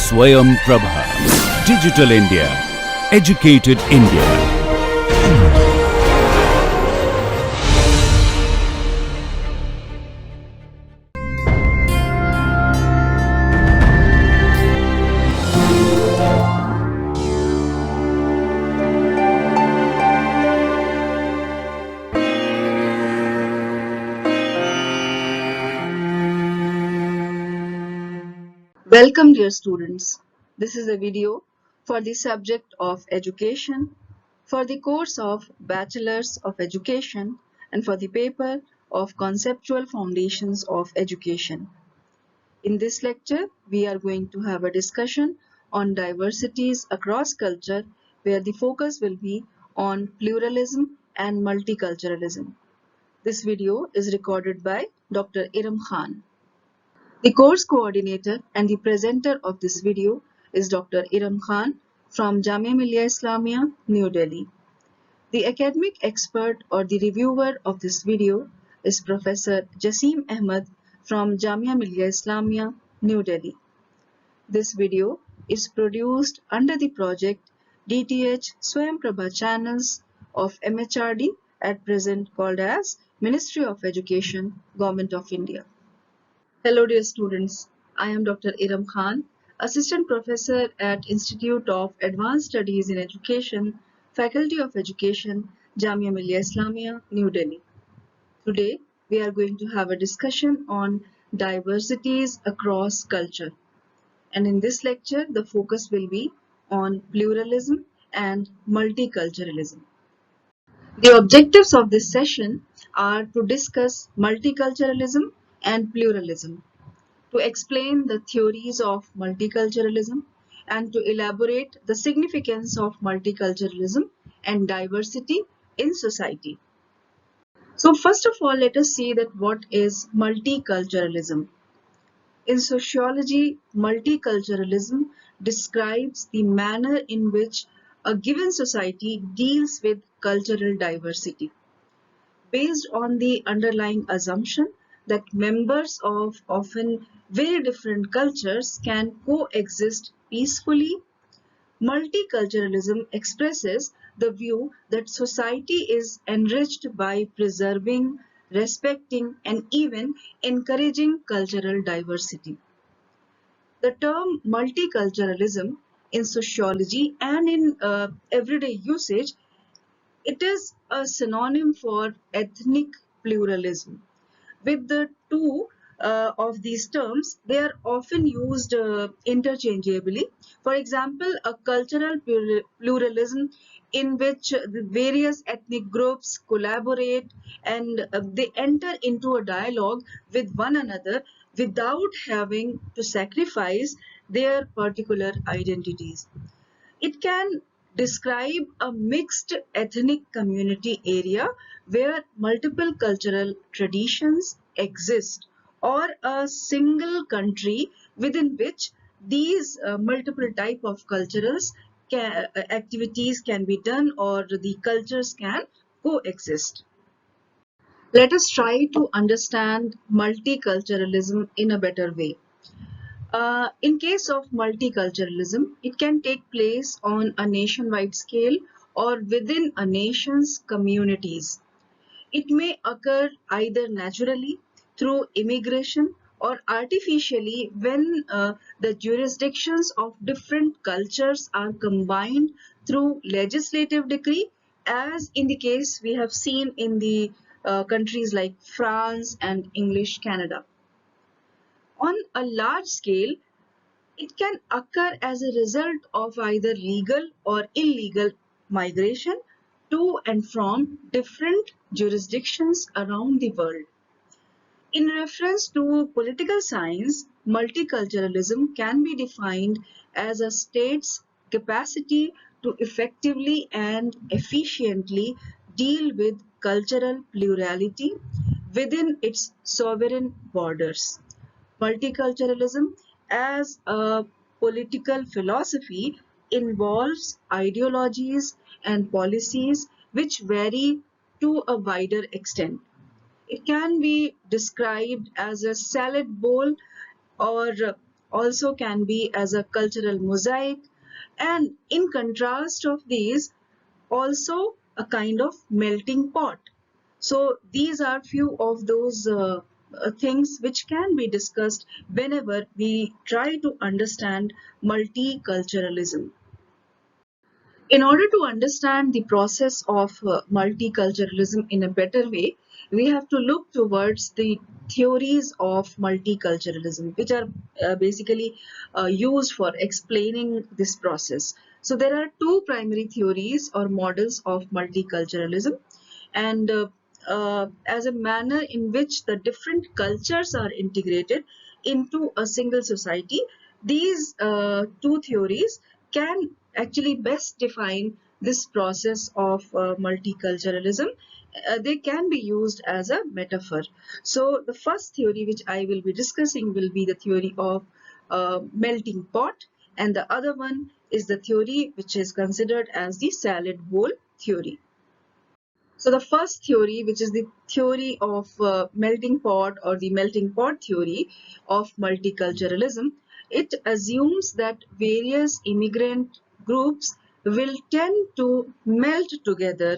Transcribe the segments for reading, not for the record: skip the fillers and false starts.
Swayam Prabha. Digital India. Educated India. Welcome dear students. This is a video for the subject of education for the course of Bachelors of Education and for the paper of Conceptual Foundations of Education. In this lecture, we are going to have a discussion on diversities across culture where the focus will be on pluralism and multiculturalism. This video is recorded by Dr. Iram Khan. The course coordinator and the presenter of this video is Dr. Iram Khan from Jamia Millia Islamia, New Delhi. The academic expert or the reviewer of this video is Professor Jasim Ahmed from Jamia Millia Islamia, New Delhi. This video is produced under the project DTH Swayam Prabha Channels of MHRD, at present called as Ministry of Education, Government of India. Hello dear students, I am Dr. Iram Khan, Assistant Professor at Institute of Advanced Studies in Education, Faculty of Education, Jamia Millia Islamia, New Delhi. Today we are going to have a discussion on diversities across culture. And in this lecture the focus will be on pluralism and multiculturalism. The objectives of this session are to discuss multiculturalism and pluralism, to explain the theories of multiculturalism, and to elaborate the significance of multiculturalism and diversity in society. So first of all, let us see that what is multiculturalism. In sociology, multiculturalism describes the manner in which a given society deals with cultural diversity, based on the underlying assumption that members of often very different cultures can coexist peacefully. Multiculturalism expresses the view that society is enriched by preserving, respecting, and even encouraging cultural diversity. The term multiculturalism in sociology and in everyday usage, it is a synonym for ethnic pluralism. With the two of these terms, they are often used interchangeably. For example, a cultural pluralism in which the various ethnic groups collaborate and they enter into a dialogue with one another without having to sacrifice their particular identities. It can describe a mixed ethnic community area where multiple cultural traditions exist, or a single country within which these multiple type of activities can be done, or the cultures can coexist. Let us try to understand multiculturalism in a better way. In case of multiculturalism, it can take place on a nationwide scale or within a nation's communities. It may occur either naturally through immigration or artificially when the jurisdictions of different cultures are combined through legislative decree, as in the case we have seen in the countries like France and English Canada. On a large scale, it can occur as a result of either legal or illegal migration to and from different jurisdictions around the world. In reference to political science, multiculturalism can be defined as a state's capacity to effectively and efficiently deal with cultural plurality within its sovereign borders. Multiculturalism as a political philosophy involves ideologies and policies which vary to a wider extent. It can be described as a salad bowl or also can be as a cultural mosaic, and in contrast of these, also a kind of melting pot. So these are few of those things which can be discussed whenever we try to understand multiculturalism. In order to understand the process of multiculturalism in a better way, we have to look towards the theories of multiculturalism, which are basically used for explaining this process. So, there are two primary theories or models of multiculturalism, and as a manner in which the different cultures are integrated into a single society, these two theories can actually best define this process of multiculturalism. They can be used as a metaphor. So the first theory which I will be discussing will be the theory of melting pot, and the other one is the theory which is considered as the salad bowl theory. So the first theory, which is the theory of melting pot or the melting pot theory of multiculturalism, it assumes that various immigrant groups will tend to melt together,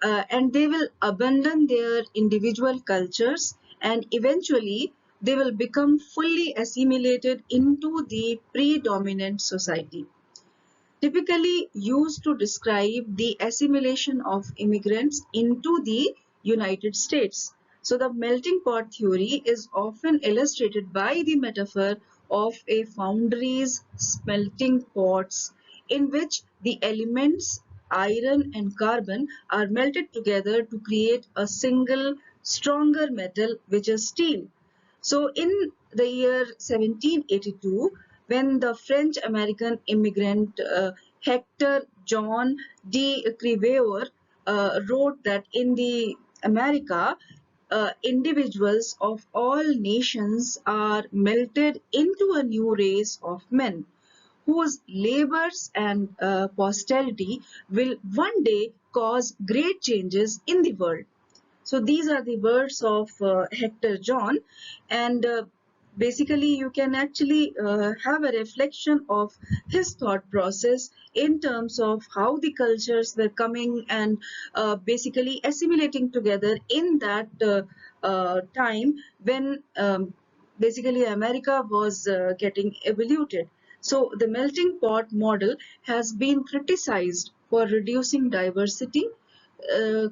and they will abandon their individual cultures, and eventually they will become fully assimilated into the predominant society, typically used to describe the assimilation of immigrants into the United States. So, the melting pot theory is often illustrated by the metaphor of a foundry's smelting pots, in which the elements iron and carbon are melted together to create a single stronger metal, which is steel. So, in the year 1782, when the French American immigrant Hector John de Crèvecoeur wrote that in the America, individuals of all nations are melted into a new race of men whose labors and posterity will one day cause great changes in the world. So these are the words of Hector John, and basically you can actually have a reflection of his thought process in terms of how the cultures were coming and basically assimilating together in that time when basically America was getting evoluted. So the melting pot model has been criticized for reducing diversity,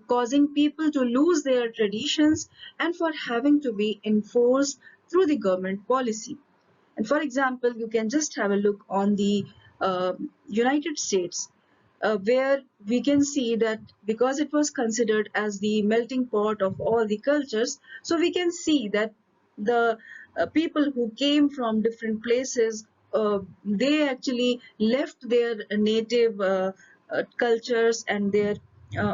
causing people to lose their traditions, and for having to be enforced through the government policy. And for example, you can just have a look on the United States, where we can see that because it was considered as the melting pot of all the cultures, so we can see that the people who came from different places, they actually left their native cultures and their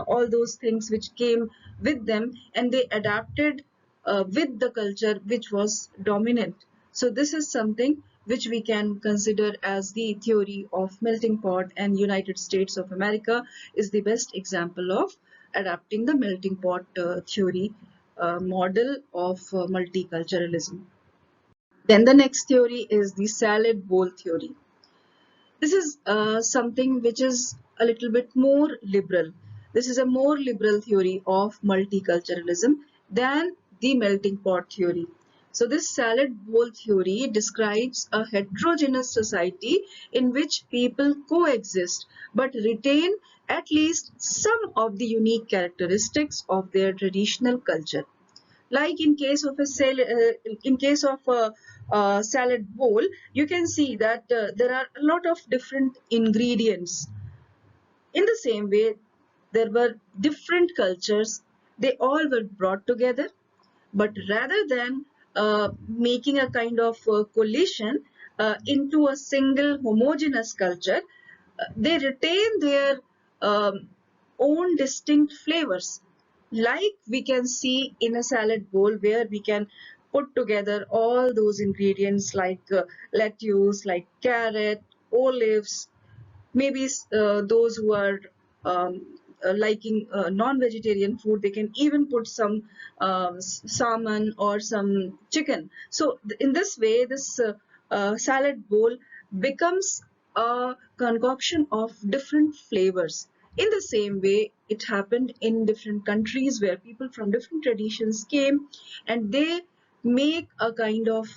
all those things which came with them, and they adapted with the culture which was dominant. So this is something which we can consider as the theory of melting pot, and United States of America is the best example of adapting the melting pot theory model of multiculturalism. Then the next theory is the salad bowl theory. This is something which is a little bit more liberal. This is a more liberal theory of multiculturalism than the melting pot theory. So this salad bowl theory describes a heterogeneous society in which people coexist but retain at least some of the unique characteristics of their traditional culture. Like in case of a salad bowl, you can see that there are a lot of different ingredients. In the same way, there were different cultures. They all were brought together, but rather than making a kind of coalition into a single homogeneous culture, they retain their um, own distinct flavors, like we can see in a salad bowl where we can put together all those ingredients like lettuce, like carrot, olives, maybe those who are liking non-vegetarian food, they can even put some salmon or some chicken. So in this way, this salad bowl becomes a concoction of different flavors. In the same way, it happened in different countries where people from different traditions came and they make a kind of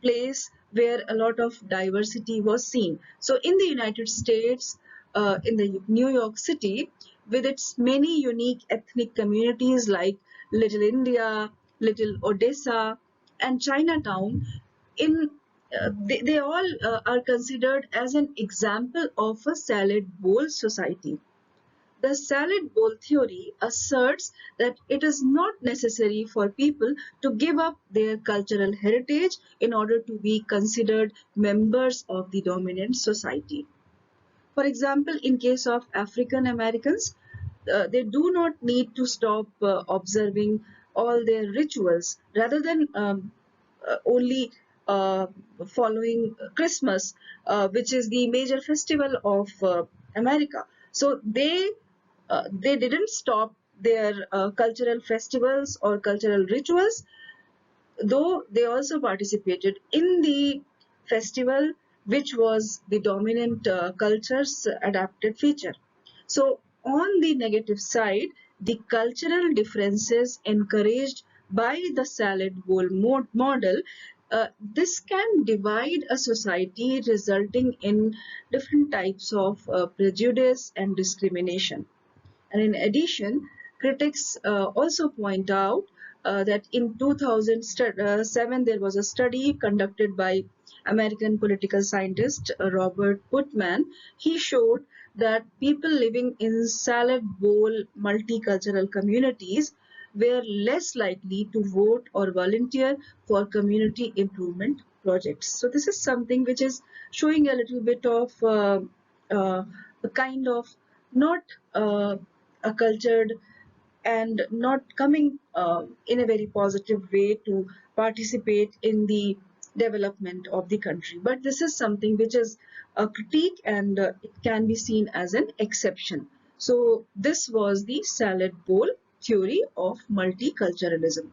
place where a lot of diversity was seen. So, in the United States, in the New York City, with its many unique ethnic communities like Little India, Little Odessa, and Chinatown, in they all are considered as an example of a salad bowl society. The salad bowl theory asserts that it is not necessary for people to give up their cultural heritage in order to be considered members of the dominant society. For example, in case of African Americans, they do not need to stop observing all their rituals rather than only uh, following Christmas, which is the major festival of America. So they didn't stop their cultural festivals or cultural rituals, though they also participated in the festival, which was the dominant culture's adapted feature. So, on the negative side, the cultural differences encouraged by the salad bowl model, this can divide a society, resulting in different types of prejudice and discrimination. And in addition, critics also point out that in 2007 there was a study conducted by American political scientist Robert Putnam. He showed that people living in salad bowl multicultural communities were less likely to vote or volunteer for community improvement projects. So this is something which is showing a little bit of a kind of not a cultured and not coming in a very positive way to participate in the development of the country. But this is something which is a critique and it can be seen as an exception. So this was the salad bowl theory of multiculturalism.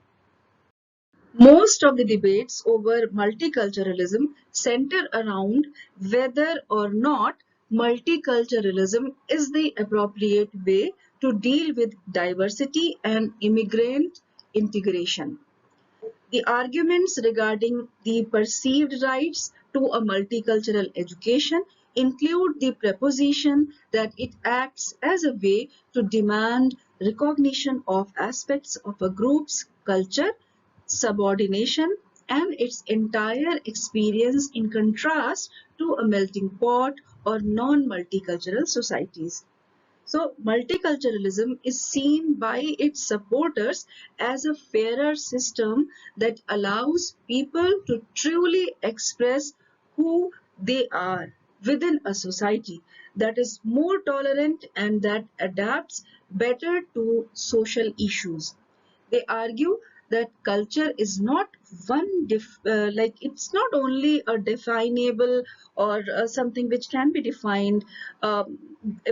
Most of the debates over multiculturalism center around whether or not multiculturalism is the appropriate way to deal with diversity and immigrant integration. The arguments regarding the perceived rights to a multicultural education include the proposition that it acts as a way to demand recognition of aspects of a group's culture, subordination, and its entire experience in contrast to a melting pot or non-multicultural societies. So, multiculturalism is seen by its supporters as a fairer system that allows people to truly express who they are within a society that is more tolerant and that adapts better to social issues. They argue that culture is not like it's not only a definable or something which can be defined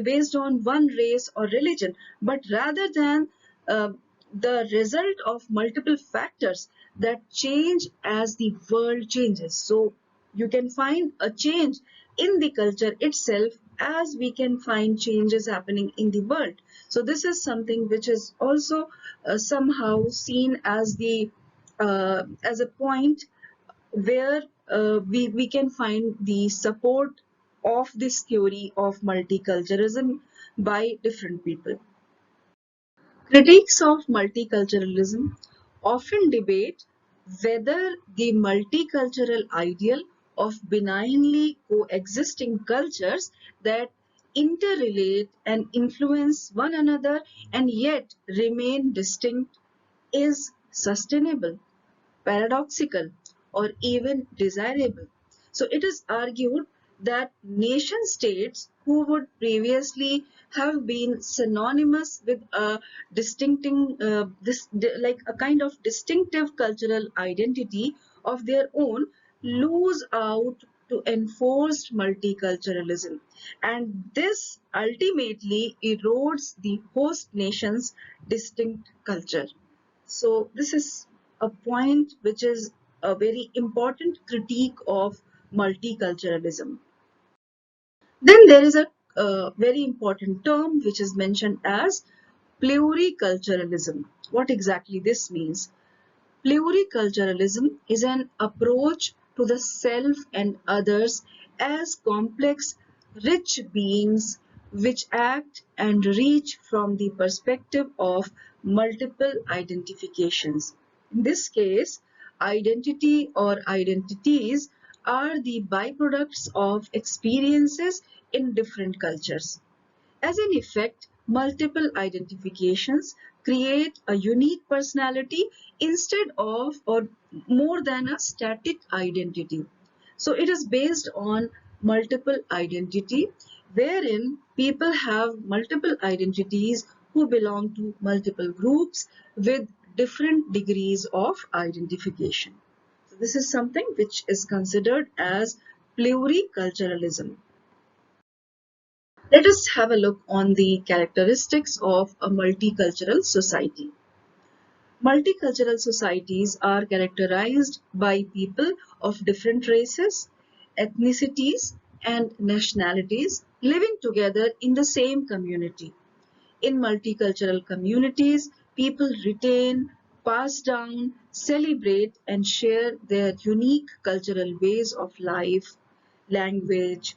based on one race or religion, but rather than uh, the result of multiple factors that change as the world changes. So you can find a change in the culture itself as we can find changes happening in the world. So this is something which is also somehow seen as a point where we can find the support of this theory of multiculturalism by different people. Critics of multiculturalism often debate whether the multicultural ideal of benignly coexisting cultures that interrelate and influence one another and yet remain distinct is sustainable, paradoxical, or even desirable. So it is argued that nation states who would previously have been synonymous with a like a kind of distinctive cultural identity of their own lose out to enforced multiculturalism, and this ultimately erodes the host nation's distinct culture. So this is a point which is a very important critique of multiculturalism. Then there is a very important term which is mentioned as pluriculturalism. What exactly this means? Pluriculturalism is an approach to the self and others as complex, rich beings which act and reach from the perspective of multiple identifications. In this case, identity or identities are the byproducts of experiences in different cultures. As an effect, multiple identifications create a unique personality instead of or more than a static identity. So it is based on multiple identity, wherein people have multiple identities who belong to multiple groups with different degrees of identification. So this is something which is considered as pluriculturalism. Let us have a look on the characteristics of a multicultural society. Multicultural societies are characterized by people of different races, ethnicities, and nationalities living together in the same community. In multicultural communities, people retain, pass down, celebrate, and share their unique cultural ways of life, language,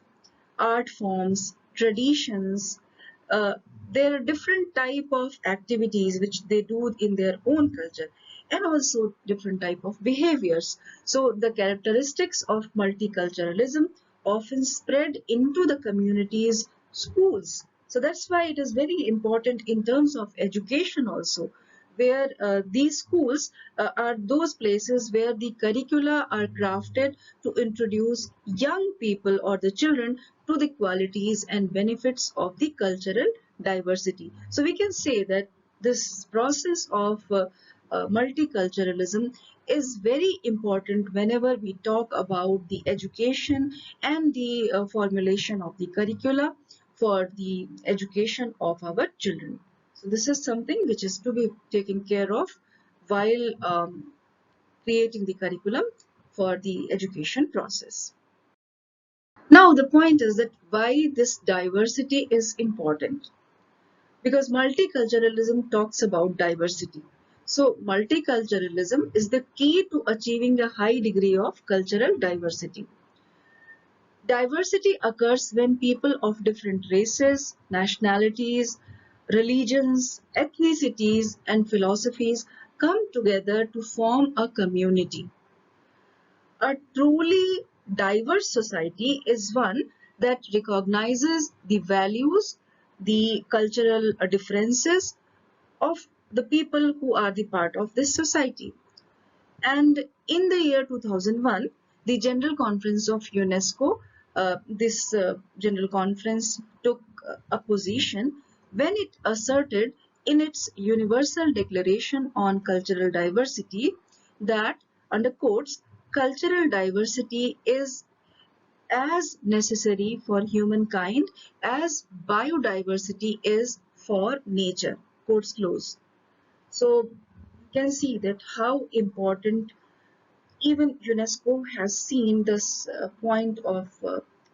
art forms, traditions. Uh, there are different type of activities which they do in their own culture, and also different type of behaviors. So the characteristics of multiculturalism often spread into the community's schools. So that's why it is very important in terms of education also, where these schools are those places where the curricula are crafted to introduce young people or the children to the qualities and benefits of the cultural diversity. So we can say that this process of multiculturalism is very important whenever we talk about the education and the formulation of the curricula for the education of our children. So this is something which is to be taken care of while creating the curriculum for the education process. Now the point is that why this diversity is important, because multiculturalism talks about diversity. So multiculturalism is the key to achieving a high degree of cultural diversity. Diversity occurs when people of different races, nationalities, religions, ethnicities, and philosophies come together to form a community. A truly diverse society is one that recognizes the values, the cultural differences of the people who are the part of this society. And in the year 2001, the General Conference of UNESCO, this General Conference took a position when it asserted in its Universal Declaration on Cultural Diversity that, under quotes, cultural diversity is as necessary for humankind as biodiversity is for nature. Quotes close. So you can see that how important even UNESCO has seen this point of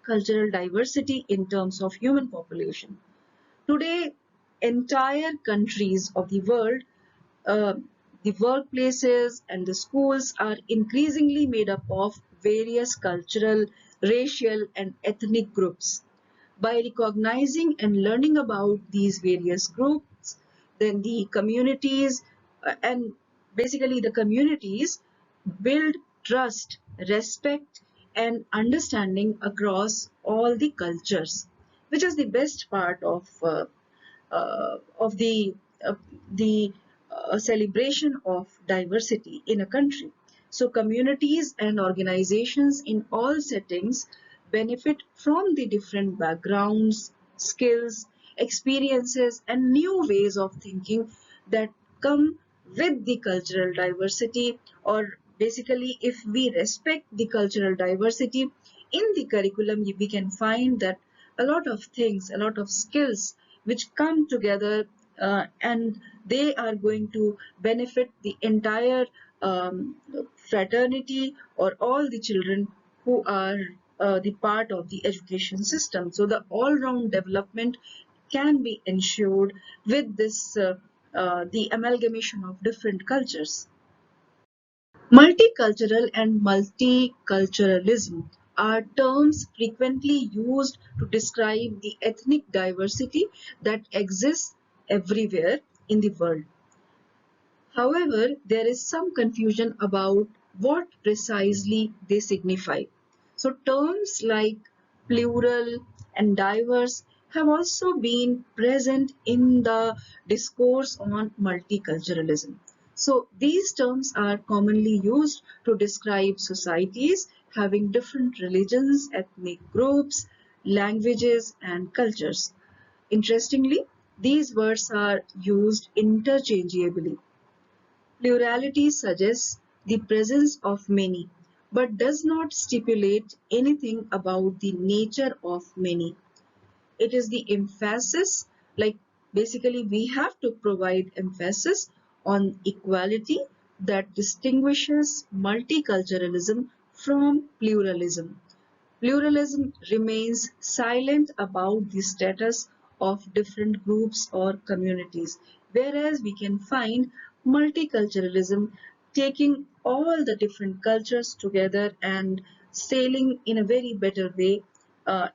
cultural diversity in terms of human population. Today, entire countries of the world, uh, the workplaces and the schools are increasingly made up of various cultural, racial, and ethnic groups. By recognizing and learning about these various groups, then the communities and basically the communities build trust, respect, and understanding across all the cultures, which is the best part of uh, the celebration of diversity in a country. So communities and organizations in all settings benefit from the different backgrounds, skills, experiences, and new ways of thinking that come with the cultural diversity, or basically if we respect the cultural diversity in the curriculum, we can find that a lot of things, a lot of skills which come together and they are going to benefit the entire um, fraternity, or all the children who are the part of the education system. So the all-round development can be ensured with this the amalgamation of different cultures. Multicultural and multiculturalism are terms frequently used to describe the ethnic diversity that exists everywhere in the world. However, there is some confusion about what precisely they signify. So, terms like plural and diverse have also been present in the discourse on multiculturalism. So, these terms are commonly used to describe societies having different religions, ethnic groups, languages, and cultures. Interestingly, these words are used interchangeably. Plurality suggests the presence of many, but does not stipulate anything about the nature of many. It is the emphasis, like basically we have to provide emphasis on equality that distinguishes multiculturalism from pluralism. Pluralism remains silent about the status of different groups or communities, whereas we can find multiculturalism taking all the different cultures together and sailing in a very better way uh,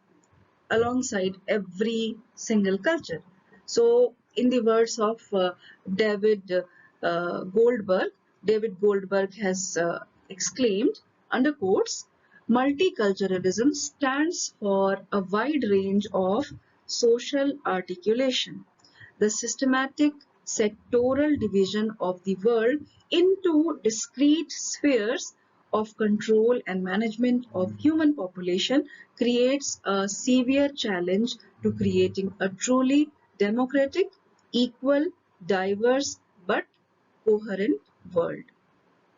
alongside every single culture. So, in the words of David Goldberg, David Goldberg has exclaimed, under quotes, multiculturalism stands for a wide range of social articulation, the systematic sectoral division of the world into discrete spheres of control and management of human population creates a severe challenge to creating a truly democratic, equal, diverse, but coherent world.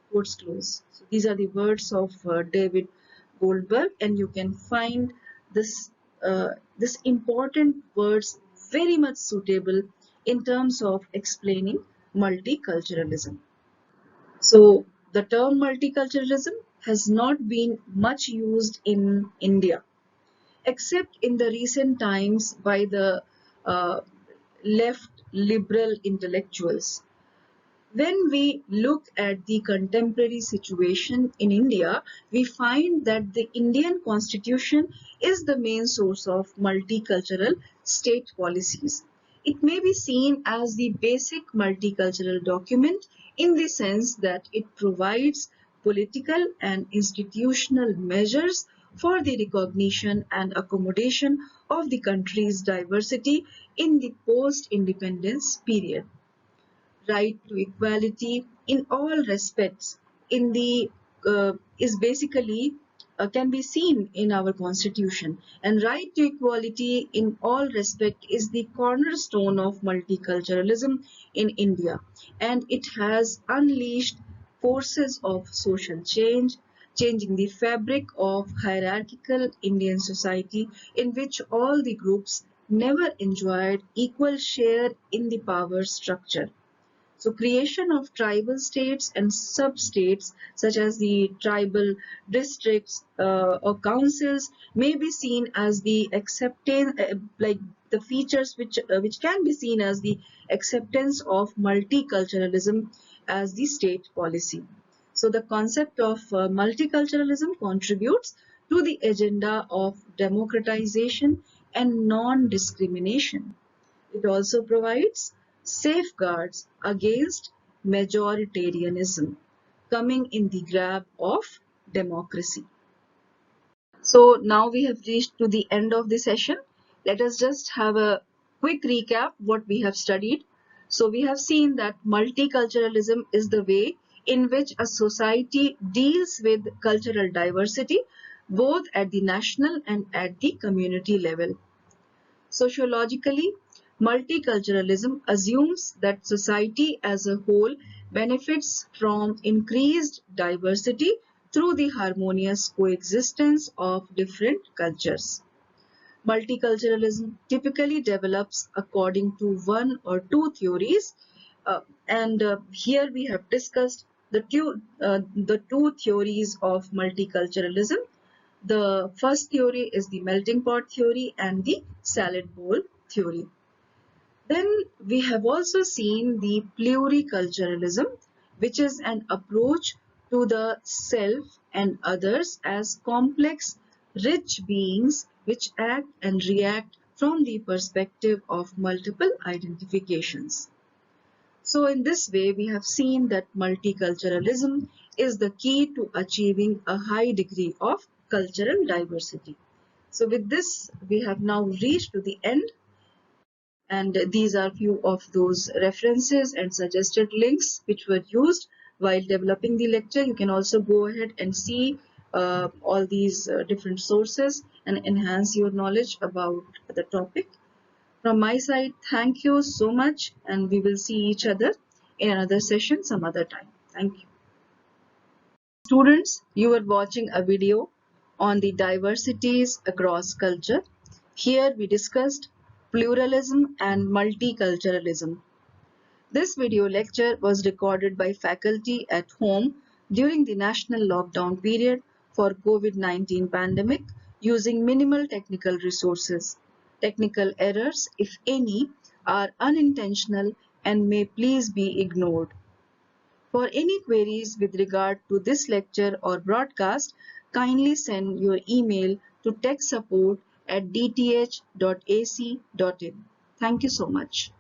Quotes close. So these are the words of David Goldberg, and you can find this this important words very much suitable in terms of explaining multiculturalism. So the term multiculturalism has not been much used in India, except in the recent times by the uh, left liberal intellectuals. When we look at the contemporary situation in India, we find that the Indian constitution is the main source of multicultural state policies. It may be seen as the basic multicultural document in the sense that it provides political and institutional measures for the recognition and accommodation of the country's diversity in the post-independence period. Right to equality in all respects in the is basically can be seen in our constitution, and right to equality in all respect is the cornerstone of multiculturalism in India, and it has unleashed forces of social change, changing the fabric of hierarchical Indian society in which all the groups never enjoyed equal share in the power structure. So creation of tribal states and sub-states such as the tribal districts or councils may be seen as the acceptance, like the features which can be seen as the acceptance of multiculturalism as the state policy. So the concept of multiculturalism contributes to the agenda of democratization and non-discrimination. It also provides safeguards against majoritarianism, coming in the grab of democracy. So now we have reached to the end of the session. Let us just have a quick recap what we have studied. So we have seen that multiculturalism is the way in which a society deals with cultural diversity both at the national and at the community level. Sociologically, multiculturalism assumes that society as a whole benefits from increased diversity through the harmonious coexistence of different cultures. Multiculturalism typically develops according to one or two theories, and here we have discussed the two theories of multiculturalism. The first theory is the melting pot theory and the salad bowl theory. Then we have also seen the pluriculturalism, which is an approach to the self and others as complex, rich beings which act and react from the perspective of multiple identifications. So in this way, we have seen that multiculturalism is the key to achieving a high degree of cultural diversity. So with this, we have now reached to the end, and these are few of those references and suggested links which were used while developing the lecture. You can also go ahead and see all these different sources and enhance your knowledge about the topic. From my side, thank you so much, and we will see each other in another session some other time. Thank you. Students, you are watching a video on the diversities across culture. Here we discussed pluralism and multiculturalism. This video lecture was recorded by faculty at home during the national lockdown period for COVID-19 pandemic using minimal technical resources. Technical errors, if any, are unintentional and may please be ignored. For any queries with regard to this lecture or broadcast, kindly send your email to techsupport@dth.ac.in. Thank you so much.